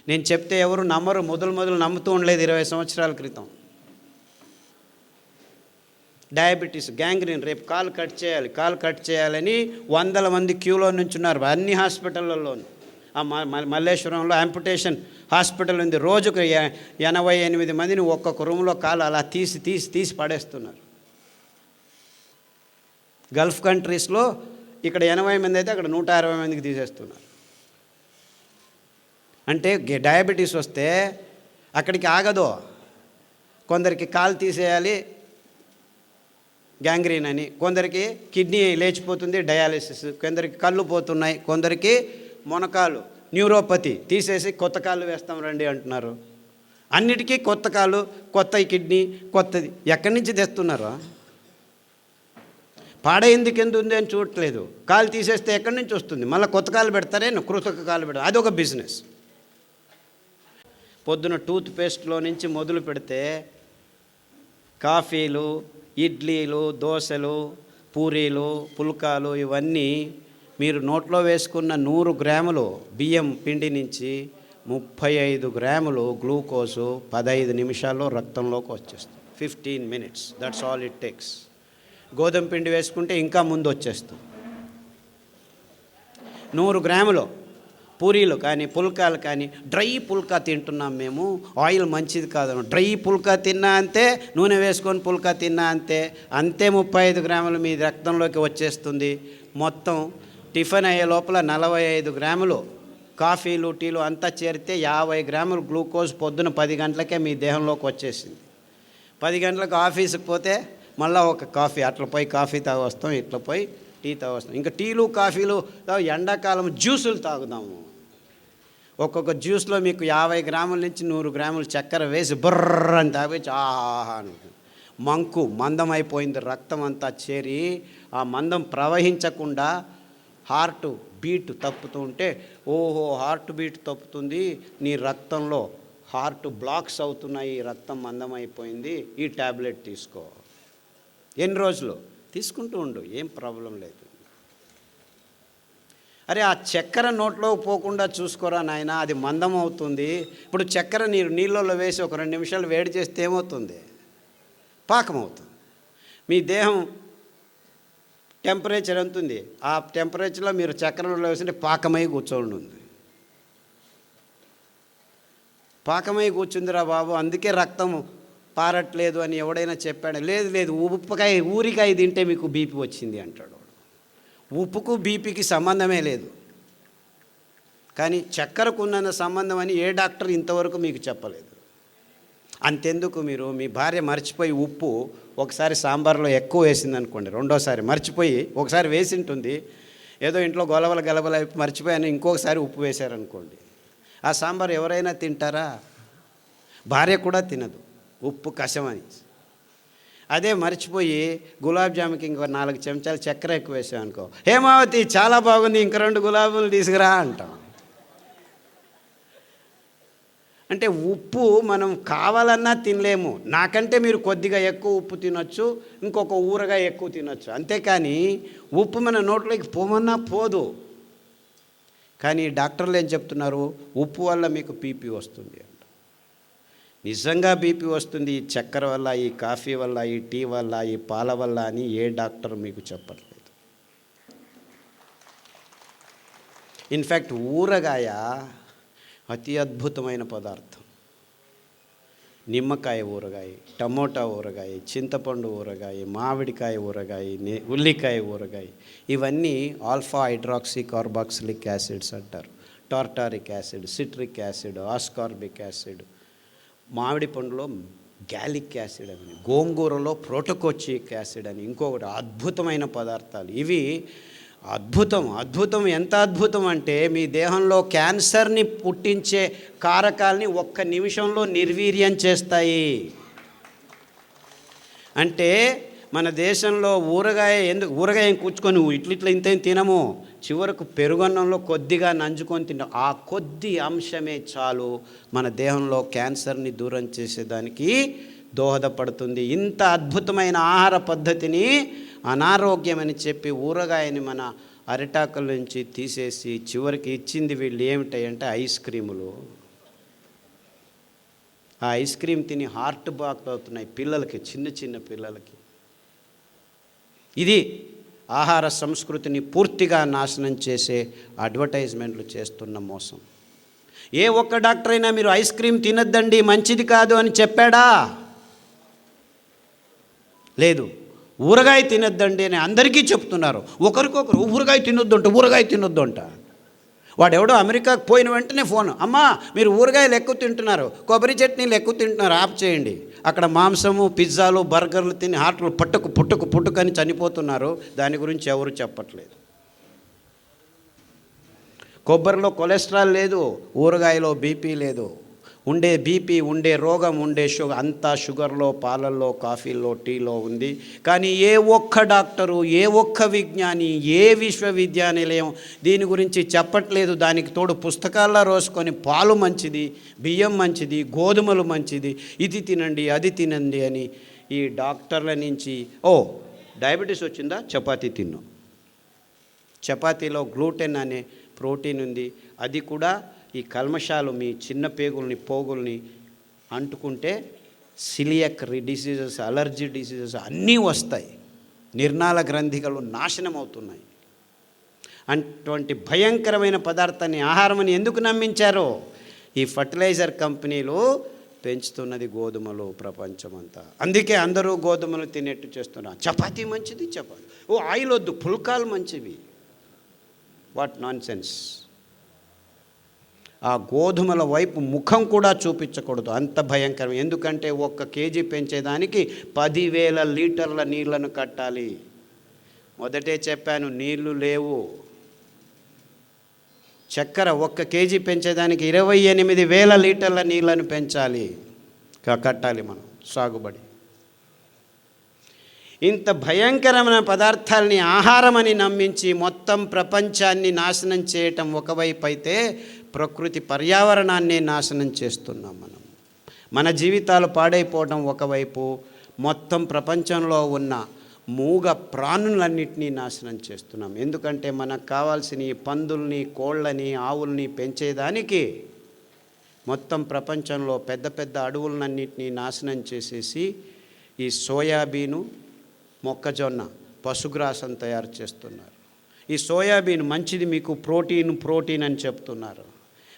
నేను చెప్తే ఎవరు నమ్మరు, మొదలు నమ్ముతూ ఉండలేదు 20 సంవత్సరాల క్రితం. డయాబెటీస్, గ్యాంగ్రీన్, రేపు కాలు కట్ చేయాలని 100 మంది క్యూలో నుంచున్నారు అన్ని హాస్పిటళ్ళల్లోనూ. ఆ మల్లేశ్వరంలో యాంపుటేషన్ హాస్పిటల్ ఉంది, రోజుకు 88 మందిని ఒక్కొక్క రూమ్లో కాలు అలా తీసి పడేస్తున్నారు. గల్ఫ్ కంట్రీస్లో ఇక్కడ 80 మంది అయితే అక్కడ 160 మందికి తీసేస్తున్నారు. అంటే డయాబెటీస్ వస్తే అక్కడికి ఆగదు. కొందరికి కాలు తీసేయాలి గ్యాంగ్రీన్ అని, కొందరికి కిడ్నీ లేచిపోతుంది డయాలిసిస్, కొందరికి కళ్ళు పోతున్నాయి, కొందరికి మొనకాలు న్యూరోపతి తీసేసి కొత్త కాళ్ళు వేస్తాం రండి అంటున్నారు. అన్నిటికీ కొత్త కాలు, కొత్త కిడ్నీ, కొత్తది ఎక్కడి నుంచి తెస్తున్నారు? పాడైందుకు ఎందుకు ఉంది అని చూడట్లేదు. కాలు తీసేస్తే ఎక్కడి నుంచి వస్తుంది? మళ్ళీ కొత్త కాలు పెడతారే, కృతక కాలు పెడతారు, అదొక బిజినెస్. పొద్దున టూత్ పేస్ట్లో నుంచి మొదలు పెడితే కాఫీలు, ఇడ్లీలు, దోశలు, పూరీలు, పుల్కాలు ఇవన్నీ మీరు నోట్లో వేసుకున్న 100 గ్రాములు బియ్యం పిండి నుంచి 35 గ్రాములు గ్లూకోజు 15 నిమిషాల్లో రక్తంలోకి వచ్చేస్తుంది. 15 minutes, that's all it takes. గోధుమ పిండి వేసుకుంటే ఇంకా ముందు వచ్చేస్తుంది. 100 గ్రాములు పూరీలు కానీ పుల్కాలు కానీ, డ్రై పుల్కా తింటున్నాం మేము, ఆయిల్ మంచిది కాదు. డ్రై పుల్కా తిన్నా అంతే, నూనె వేసుకొని పుల్కా తిన్నా అంతే 35 గ్రాములు మీ రక్తంలోకి వచ్చేస్తుంది. మొత్తం టిఫిన్ అయ్యే లోపల 45 గ్రాములు కాఫీలు, టీలు అంతా చేరితే 50 గ్రాములు గ్లూకోజ్ పొద్దున 10 గంటలకే మీ దేహంలోకి వచ్చేసింది. 10 గంటలకు ఆఫీస్కి పోతే మళ్ళీ ఒక కాఫీ, అట్లా పోయి కాఫీ తాగొస్తాం, ఇట్లా పోయి టీ తాగొస్తాం. ఇంకా టీలు కాఫీలు ఎండాకాలం జ్యూసులు తాగుదాము. ఒక్కొక్క జ్యూస్లో మీకు 50 గ్రాముల నుంచి 100 గ్రాములు చక్కెర వేసి బుర్ర అని తాగొచ్చి ఆహా మంకు మందం అయిపోయింది. రక్తం అంతా చేరి ఆ మందం ప్రవహించకుండా హార్ట్ బీట్ తప్పుతూ ఉంటే, ఓహో హార్ట్ బీట్ తప్పుతుంది, నీ రక్తంలో హార్ట్ బ్లాక్స్ అవుతున్నాయి, రక్తం మందం అయిపోయింది, ఈ ట్యాబ్లెట్ తీసుకో. ఎన్ని రోజులు తీసుకుంటూ ఉండు, ఏం ప్రాబ్లం లేదు. అరే ఆ చక్కెర నోట్లో పోకుండా చూసుకోరా నాయన, అది మందం అవుతుంది. ఇప్పుడు చక్కెర నీళ్ళలో వేసి ఒక 2 నిమిషాలు వేడి చేస్తే ఏమవుతుంది? పాకం అవుతుంది. మీ దేహం టెంపరేచర్ ఎంత ఉంది, ఆ టెంపరేచర్లో మీరు చక్కెరలో వేస్తుంటే పాకమై కూర్చోండి ఉంది. పాకమై కూర్చుందిరా బాబు, అందుకే రక్తం పారట్లేదు అని ఎవడైనా చెప్పాడు? లేదు ఊరికాయ తింటే మీకు బీపీ వచ్చింది అంటాడు. ఉప్పుకు బీపీకి సంబంధమే లేదు, కానీ చక్కెరకు ఉన్నంత సంబంధం అని ఏ డాక్టర్ ఇంతవరకు మీకు చెప్పలేదు. అంతెందుకు, మీరు మీ భార్య మర్చిపోయి ఉప్పు ఒకసారి సాంబార్లో ఎక్కువ వేసింది అనుకోండి, రెండోసారి మర్చిపోయి ఒకసారి వేసి ఉంటుంది, ఏదో ఇంట్లో గలబల మర్చిపోయాను ఇంకొకసారి ఉప్పు వేశారనుకోండి, ఆ సాంబార్ ఎవరైనా తింటారా? భార్య కూడా తినదు, ఉప్పు కషమని. అదే మర్చిపోయి గులాబ్ జాముకి ఇంకో 4 చెంచాలు చక్కెర ఎక్కువ వేసాం అనుకో, హేమావతి చాలా బాగుంది, ఇంక 2 గులాబీలు తీసుకురా అంటాం. అంటే ఉప్పు మనం కావాలన్నా తినలేము. నాకంటే మీరు కొద్దిగా ఎక్కువ ఉప్పు తినొచ్చు, ఇంకొక ఊరగా ఎక్కువ తినొచ్చు, అంతేకాని ఉప్పు మన నోట్లోకి పోమన్నా పోదు. కానీ డాక్టర్లు ఏం చెప్తున్నారు? ఉప్పు వల్ల మీకు బీపీ వస్తుంది అంట. నిజంగా బీపీ వస్తుంది ఈ చక్కెర వల్ల, ఈ కాఫీ వల్ల, ఈ టీ వల్ల, ఈ పాల వల్ల అని ఏ డాక్టర్ మీకు చెప్పట్లేదు. ఇన్ఫ్యాక్ట్ ఊరగాయ అతి అద్భుతమైన పదార్థం. నిమ్మకాయ ఊరగాయ, టమోటా ఊరగాయ, చింతపండు ఊరగాయ, మామిడికాయ ఊరగాయ, ఉల్లికాయ ఊరగాయ, ఇవన్నీ ఆల్ఫా హైడ్రాక్సీ కార్బాక్సిలిక్ యాసిడ్స్ అంటారు. Tartaric acid, citric acid, ascorbic acid, మామిడి పండులో గ్యాలిక్ యాసిడ్ అని, గోంగూరలో ప్రోటోకోచిక్ యాసిడ్ అని ఇంకొకటి అద్భుతమైన పదార్థాలు. ఇవి అద్భుతం. ఎంత అద్భుతం అంటే మీ దేహంలో క్యాన్సర్ని పుట్టించే కారకాల్ని 1 నిమిషంలో నిర్వీర్యం చేస్తాయి. అంటే మన దేశంలో ఊరగాయ కూర్చుకొని ఇట్లా ఇంత తినము, చివరకు పెరుగన్నంలో కొద్దిగా నంజుకొని తింటాం. ఆ కొద్ది అంశమే చాలు మన దేహంలో క్యాన్సర్ని దూరం చేసేదానికి దోహదపడుతుంది. ఇంత అద్భుతమైన ఆహార పద్ధతిని అనారోగ్యం అని చెప్పి ఊరగాయని మన అరిటాకుల నుంచి తీసేసి చివరికి ఇచ్చింది వీళ్ళు ఏమిటాయంటే ఐస్ క్రీములు. ఆ ఐస్ క్రీమ్ తిని హార్ట్ బ్లాక్ అవుతున్నాయి పిల్లలకి, చిన్న చిన్న పిల్లలకి. ఇది ఆహార సంస్కృతిని పూర్తిగా నాశనం చేసే అడ్వర్టైజ్మెంట్లు చేస్తున్న మోసం. ఏ ఒక్క డాక్టర్ అయినా మీరు ఐస్ క్రీమ్ తినొద్దండి మంచిది కాదు అని చెప్పాడా? లేదు. ఊరగాయ తినొద్దండి అని అందరికీ చెప్తున్నారు. ఒకరికొకరు ఊరగాయ తినొద్దు అంట. వాడెవడో అమెరికాకు పోయిన వెంటనే ఫోన్, అమ్మా మీరు ఊరగాయలు ఎక్కువ తింటున్నారు, కొబ్బరి చట్నీలు ఎక్కువ తింటున్నారు, ఆఫ్ చేయండి. అక్కడ మాంసము, పిజ్జాలు, బర్గర్లు తిని హార్ట్లు పుట్టుకు అని చనిపోతున్నారు. దాని గురించి ఎవరు చెప్పట్లేదు. కొబ్బరిలో కొలెస్ట్రాల్ లేదు, ఊరగాయలో బీపీ లేదు. ఉండే బీపీ, ఉండే రోగం, ఉండే షుగర్ అంతా షుగర్లో, పాలల్లో, కాఫీలో, టీలో ఉంది. కానీ ఏ ఒక్క డాక్టరు, ఏ ఒక్క విజ్ఞాని, ఏ విశ్వవిద్యానిలయం దీని గురించి చెప్పట్లేదు. దానికి తోడు పుస్తకాల్లో రోసుకొని పాలు మంచిది, బియ్యం మంచిది, గోధుమలు మంచిది, ఇది తినండి అది తినండి అని ఈ డాక్టర్ల నుంచి, డయాబెటీస్ వచ్చిందా చపాతీ తిన్ను, చపాతీలో గ్లూటెన్ అనే ప్రోటీన్ ఉంది, అది కూడా ఈ కల్మషాలు మీ చిన్న పోగుల్ని అంటుకుంటే సిలియక్ డిసీజెస్, అలర్జీ డిసీజెస్ అన్నీ వస్తాయి. నిర్నాళ గ్రంథికలు నాశనం అవుతున్నాయి. అటువంటి భయంకరమైన పదార్థాన్ని ఆహారమని ఎందుకు నమ్మించారో? ఈ ఫర్టిలైజర్ కంపెనీలు పెంచుతున్నది గోధుమలు ప్రపంచమంతా. అందుకే అందరూ గోధుమలు తినేట్టు చేస్తున్నారు. చపాతీ మంచిది, చపాతీ ఆయిల్ వద్దు, పుల్కాలు మంచివి. What non sense. ఆ గోధుమల వైపు ముఖం కూడా చూపించకూడదు, అంత భయంకరం. ఎందుకంటే 1 కేజీ పెంచేదానికి 10,000 లీటర్ల నీళ్లను కట్టాలి. మొదటే చెప్పాను, నీళ్లు లేవు. చక్కెర 1 కేజీ పెంచేదానికి 28,000 లీటర్ల నీళ్లను పెంచాలి, కట్టాలి మనం సాగుబడి. ఇంత భయంకరమైన పదార్థాలని ఆహారమని నమ్మించి మొత్తం ప్రపంచాన్ని నాశనం చేయటం ఒకవైపు అయితే, ప్రకృతి పర్యావరణాన్ని నాశనం చేస్తున్నాం మనం. మన జీవితాలు పాడైపోవడం ఒకవైపు, మొత్తం ప్రపంచంలో ఉన్న మూగ ప్రాణులన్నింటినీ నాశనం చేస్తున్నాం. ఎందుకంటే మనకు కావాల్సిన ఈ పందుల్ని, కోళ్ళని, ఆవుల్ని పెంచేదానికి మొత్తం ప్రపంచంలో పెద్ద పెద్ద అడవులన్నింటినీ నాశనం చేసేసి ఈ సోయాబీను, మొక్కజొన్న, పశుగ్రాసం తయారు చేస్తున్నారు. ఈ సోయాబీన్ మంచిది, మీకు ప్రోటీన్ అని చెప్తున్నారు.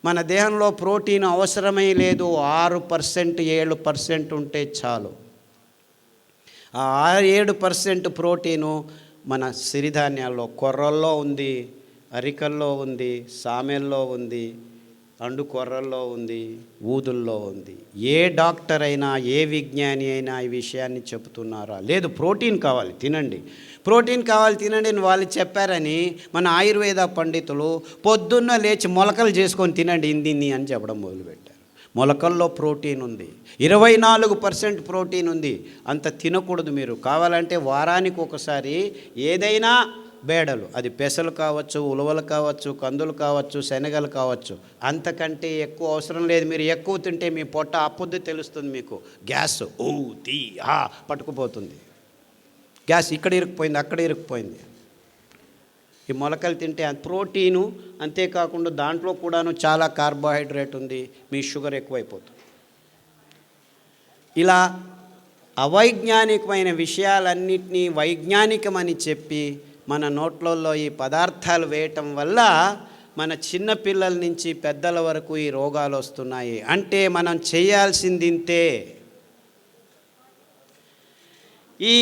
మన దేహంలో ప్రోటీన్ అవసరమే లేదు. 6%, 7% ఉంటే చాలు. ఆ 7% ప్రోటీను మన సిరిధాన్యాల్లో, కొర్రల్లో ఉంది, అరికల్లో ఉంది, సామెల్లో ఉంది, అండు కొర్రల్లో ఉంది, ఊదుల్లో ఉంది. ఏ డాక్టర్ అయినా, ఏ విజ్ఞాని అయినా ఈ విషయాన్ని చెబుతున్నారా? లేదు, ప్రోటీన్ కావాలి తినండి, ప్రోటీన్ కావాలి తినండి అని వాళ్ళు చెప్పారని మన ఆయుర్వేద పండితులు పొద్దున్న లేచి మొలకలు చేసుకొని తినండి ఇందిన్ని అని చెప్పడం మొదలుపెట్టారు. మొలకల్లో ప్రోటీన్ ఉంది, 24% ప్రోటీన్ ఉంది. అంత తినకూడదు. మీరు కావాలంటే వారానికి ఒకసారి ఏదైనా బేడలు, అది పెసలు కావచ్చు, ఉలవలు కావచ్చు, కందులు కావచ్చు, శనగలు కావచ్చు, అంతకంటే ఎక్కువ అవసరం లేదు. మీరు ఎక్కువ తింటే మీ పొట్ట అప్పుద్ది తెలుస్తుంది మీకు. గ్యాస్ పట్టుకుపోతుంది. గ్యాస్ ఇక్కడ ఇరుక్కుపోయింది, అక్కడ ఇరుక్కుపోయింది. ఈ మొలకలు తింటే ప్రోటీను, అంతేకాకుండా దాంట్లో కూడాను చాలా కార్బోహైడ్రేట్ ఉంది, మీ షుగర్ ఎక్కువైపోతుంది. ఇలా అవైజ్ఞానికమైన విషయాలన్నింటినీ వైజ్ఞానికమని చెప్పి మన నోట్లలో ఈ పదార్థాలు వేయటం వల్ల మన చిన్నపిల్లల నుంచి పెద్దల వరకు ఈ రోగాలు వస్తున్నాయి. అంటే మనం చేయాల్సింది ఇంతే. ఈ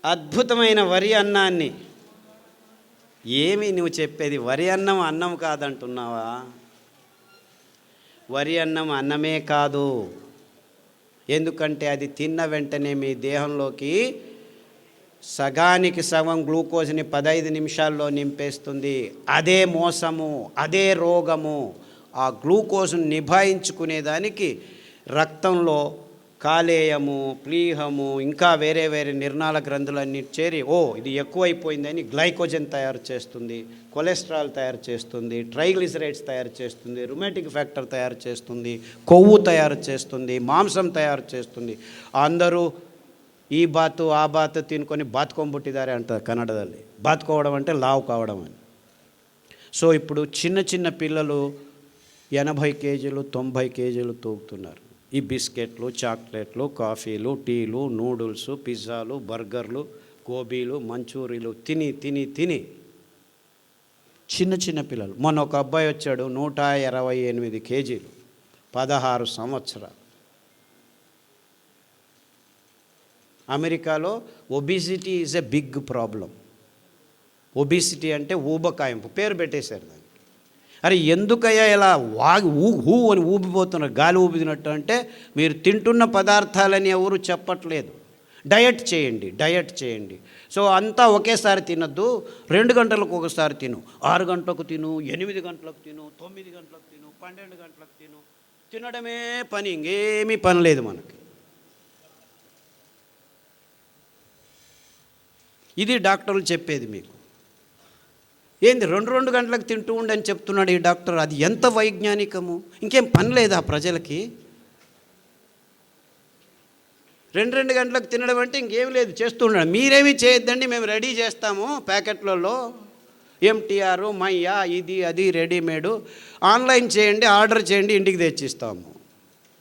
అద్భుతమైన వరి అన్నాన్ని, ఏమి నువ్వు చెప్పేది? వరి అన్నం అన్నం కాదంటున్నావా? వరి అన్నం అన్నమే కాదు. ఎందుకంటే అది తిన్న వెంటనే మీ దేహంలోకి సగానికి సగం గ్లూకోజ్ని 15 నిమిషాల్లో నింపేస్తుంది. అదే మోసము, అదే రోగము. ఆ గ్లూకోజ్ను నిభాయించుకునేదానికి రక్తంలో కాలేయము, ప్లీహము, ఇంకా వేరే వేరే నిర్నాళ గ్రంథులన్నీ చేరి ఇది ఎక్కువైపోయిందని గ్లైకోజన్ తయారు చేస్తుంది, కొలెస్ట్రాల్ తయారు చేస్తుంది, ట్రైగ్లిసరైడ్స్ తయారు చేస్తుంది, రుమాటిక్ ఫ్యాక్టర్ తయారు చేస్తుంది, కొవ్వు తయారు చేస్తుంది, మాంసం తయారు చేస్తుంది. అందరూ ఈ బాతు ఆ బాతు తినుకొని బాతుకొంబుట్టిదారే అంటారు కన్నడದಲ್ಲಿ. బాతుకోవడం అంటే లావు కావడం అని. సో ఇప్పుడు చిన్న చిన్న పిల్లలు 80 కేజీలు 90 కేజీలు తూగుతున్నారు. ఈ బిస్కెట్లు, చాక్లెట్లు, కాఫీలు, టీలు, నూడిల్స్, పిజ్జాలు, బర్గర్లు, గోబీలు, మంచూరీలు తిని తిని తిని చిన్న చిన్న పిల్లలు. మొన్న ఒక అబ్బాయి వచ్చాడు, 128 కేజీలు, 16 సంవత్సరాలు. అమెరికాలో obesity is a big problem. Obesity అంటే ఊబకాయింపు, పేరు పెట్టేశారు దానికి. అరే ఎందుకయ్యా ఇలా హూ అని ఊపిపోతున్నారు, గాలి ఊపినట్టు అంటే మీరు తింటున్న పదార్థాలని ఎవరు చెప్పట్లేదు. డయట్ చేయండి. సో అంతా ఒకేసారి తినద్దు, 2 గంటలకు ఒకసారి తిను, 6 గంటలకు తిను, 8 గంటలకు తిను, 9 గంటలకు తిను, 12 గంటలకు తిను. తినడమే పని, ఇంకేమీ పని లేదు మనకి. ఇది డాక్టర్లు చెప్పేది మీకు. ఏంది 2 గంటలకు తింటూ ఉండని చెప్తున్నాడు ఈ డాక్టర్. అది ఎంత వైజ్ఞానికము! ఇంకేం పని లేదా ప్రజలకి? 2 గంటలకు తినడం అంటే ఇంకేం లేదు, చేస్తూ ఉన్నాడు. మీరేమీ చేయొద్దండి, మేము రెడీ చేస్తాము ప్యాకెట్లలో, ఎంటీఆర్, మయ్యా, ఇది అది రెడీమేడు, ఆన్లైన్ చేయండి, ఆర్డర్ చేయండి, ఇంటికి తెచ్చిస్తాము.